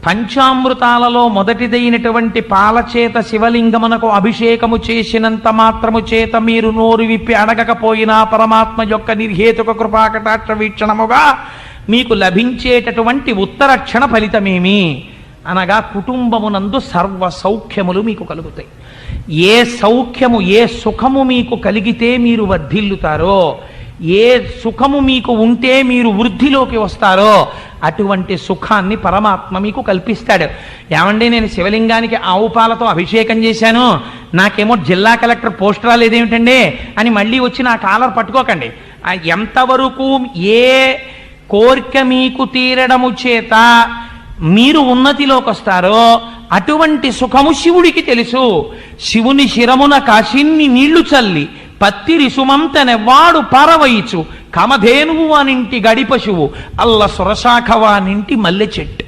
పంచామృతాలలో మొదటిదైనటువంటి పాలచేత శివలింగమునకు అభిషేకము చేసినంత మాత్రము చేత మీరు నోరు విప్పి అడగకపోయినా పరమాత్మ యొక్క నిర్హేతుక కృపాకటాక్ష వీక్షణముగా మీకు లభించేటటువంటి ఉత్తరక్షణ ఫలితమేమి అనగా కుటుంబమునందు సర్వ సౌఖ్యములు మీకు కలుగుతాయి. ఏ సౌఖ్యము ఏ సుఖము మీకు కలిగితే మీరు వర్ధిల్లుతారో, ఏ సుఖము మీకు ఉంటే మీరు వృద్ధిలోకి వస్తారో అటువంటి సుఖాన్ని పరమాత్మ మీకు కల్పిస్తాడు. ఏమండి, నేను శివలింగానికి ఆవు పాలతో అభిషేకం చేశాను, నాకేమో జిల్లా కలెక్టర్ పోస్ట్ రాలేదేమిటండి అని మళ్ళీ వచ్చి నా కాలర్ పట్టుకోకండి. ఎంతవరకు ఏ కోరిక మీకు తీరడము చేత మీరు ఉన్నతిలోకి వస్తారో అటువంటి సుఖము శివుడికి తెలుసు. శివుని శిరమున కాశిన్ని నీళ్లు చల్లి పత్తిరి సుమంతనెవ్వాడు పారవయిచు కమధేనువు అనింటి గడిపశువు అల్ల సురశాఖవానింటి మల్లె చెట్టు.